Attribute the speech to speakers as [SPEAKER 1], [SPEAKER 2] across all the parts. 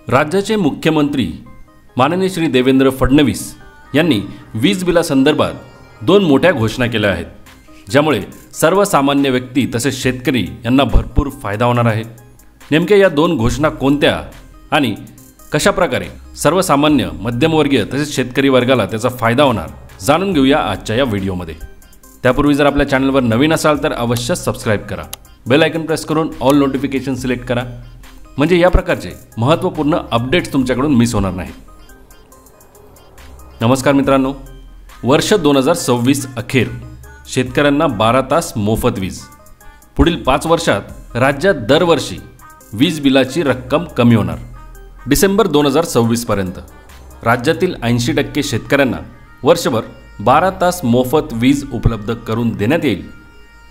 [SPEAKER 1] राज्याचे मुख्यमंत्री माननीय श्री देवेंद्र फडणवीस यांनी वीज बिलासंदर्भात दोन मोठ्या घोषणा केल्या आहेत, ज्यामुळे सर्वसामान्य व्यक्ती तसेच शेतकरी यांना भरपूर फायदा होणार आहे। नेमक्या या दोन घोषणा कोणत्या आणि कशा प्रकारे सर्वसामान्य मध्यमवर्गीय तसेच शेतकरी वर्गाला त्याचा फायदा होणार जाणून घेऊया आजच्या या व्हिडिओमध्ये। त्यापूर्वी जर आपल्या चॅनलवर नवीन असाल तर अवश्य सबस्क्राइब करा, बेल आयकॉन प्रेस करून ऑल नोटिफिकेशन सिलेक्ट करा, म्हणजे या प्रकारचे महत्त्वपूर्ण अपडेट्स तुमच्याकडून मिस होणार नाहीत। नमस्कार मित्रांनो, वर्ष 2026 अखेर शेतकऱ्यांना 12 तास मोफत वीज। पुढील 5 वर्षात राज्यात दरवर्षी वीज बिलाची रक्कम कमी होणार। डिसेंबर 2026 पर्यंत राज्यातील 80% शेतकऱ्यांना वर्षभर 12 तास मोफत वीज उपलब्ध करून देण्यात येईल।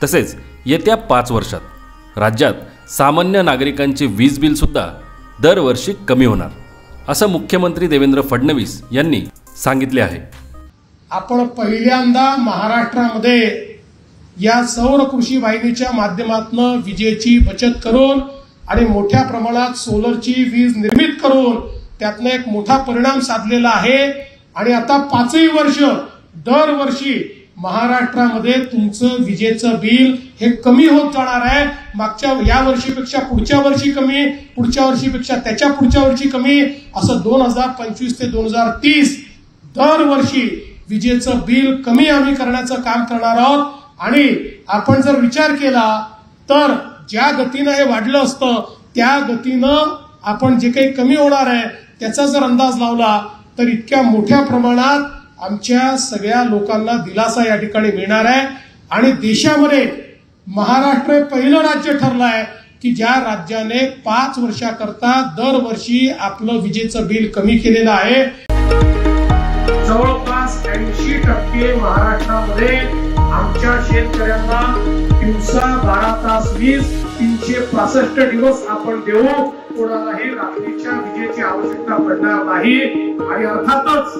[SPEAKER 1] तसेच येत्या 5 वर्षात राज्यात सामान्य नागरिकांचे वीज बिल सुद्धा दरवर्षी कमी होणार, असं मुख्यमंत्री देवेंद्र फडणवीस यांनी सांगितले आहे।
[SPEAKER 2] आपण पहिल्यांदा महाराष्ट्रामध्ये या सौर कृषी वाहिनीच्या माध्यमातून विजेची बचत करून आणि मोठ्या प्रमाणात सोलरची वीज निर्मित करून त्यातनं एक मोठा परिणाम साधलेला आहे। आणि आता 5ही वर्ष दरवर्षी महाराष्ट्रामध्ये तुमचं विजेचं बिल हे कमी होत जाणार आहे। मागच्या या वर्षीपेक्षा पुढच्या वर्षी कमी, पुढच्या वर्षीपेक्षा त्याच्या पुढच्या वर्षी कमी, असं 2025 ते 2030 दरवर्षी विजेचं बिल कमी आम्ही करण्याचं काम करणार आहोत। आणि आपण जर विचार केला तर ज्या गतीनं हे वाढलं असतं त्या गतीनं आपण जे काही कमी होणार आहे त्याचा जर अंदाज लावला तर इतक्या मोठ्या प्रमाणात आमच्या सगळ्या लोकांना दिलासा या ठिकाणी मिळणार आहे। आणि देशामध्ये महाराष्ट्र पहिलं राज्य ठरलं आहे की ज्या राज्याने 5 वर्षाकरता दरवर्षी आपलं विजेचं बिल कमी केलेलं आहे। जवळपास 80% महाराष्ट्रामध्ये आमच्या शेतकऱ्यांना दिवसा 12 तास वीज 365 दिवस आपण देऊ, कोणालाही रात्रीच्या विजेची आवश्यकता पडणार नाही। आणि अर्थातच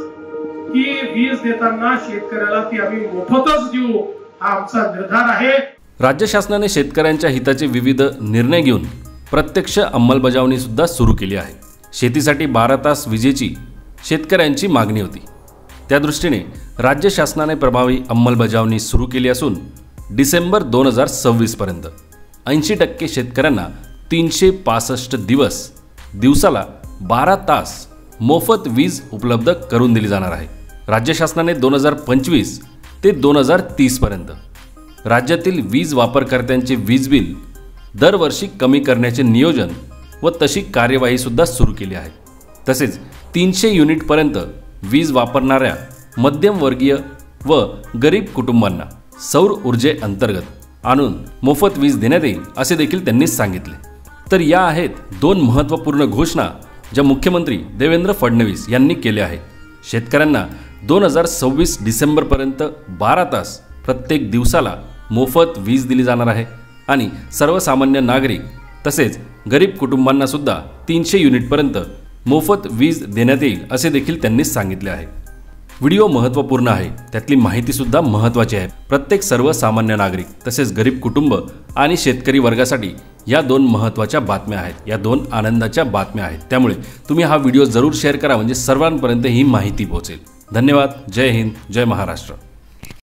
[SPEAKER 2] की वीज देताना शेतकऱ्याला ती आम्ही मोफतच देऊ, हा आमचा निर्धार आहे।
[SPEAKER 1] राज्य शासनाने शेतकऱ्यांच्या हिताचे विविध निर्णय घेऊन प्रत्यक्ष अंमलबजावणी सुद्धा सुरू केली आहे। शेतीसाठी 12 तास विजेची शेतकऱ्यांची मागणी होती, त्या दृष्टीने राज्य शासनाने प्रभावी अंमलबजावणी सुरू केली असून डिसेंबर 2026 पर्यंत 80% शेतकऱ्यांना 365 दिवस दिवसाला 12 तास मोफत वीज उपलब्ध करून दिली जाणार आहे। राज्य शासनाने 2025 ते 2030 पर्यंत राज्यातील वीज वापरकर्त्यांचे वीज बिल दरवर्षी कमी करण्याचे नियोजन व तशी कार्यवाही सुद्धा सुरू केली आहे। तसेच 300 युनिटपर्यंत वीज वापरणाऱ्या मध्यमवर्गीय व गरीब कुटुंबांना सौर ऊर्जेअंतर्गत आणून मोफत वीज देण्यात येईल, असे देखील त्यांनी सांगितले। तर या आहेत दोन महत्त्वपूर्ण घोषणा ज्या मुख्यमंत्री देवेंद्र फडणवीस यांनी केल्या आहेत। शेतकऱ्यांना 2026 डिसेंबरपर्यंत 12 तास प्रत्येक दिवसाला मोफत वीज दिली जाणार आहे आणि सर्वसामान्य नागरिक तसेच गरीब कुटुंबांना सुद्धा 300 युनिटपर्यंत मोफत वीज देण्यात येईल, असे देखील त्यांनी सांगितले आहे। व्हिडिओ महत्त्वपूर्ण आहे, त्यातली माहितीसुद्धा महत्त्वाची आहे। प्रत्येक सर्वसामान्य नागरिक तसेच गरीब कुटुंब आणि शेतकरी वर्गासाठी या दोन महत्त्वाच्या बातम्या आहेत, या दोन आनंदाच्या बातम्या आहेत। त्यामुळे तुम्ही हा व्हिडिओ जरूर शेअर करा, म्हणजे सर्वांपर्यंत ही माहिती पोहोचेल। धन्यवाद। जय हिंद, जय महाराष्ट्र।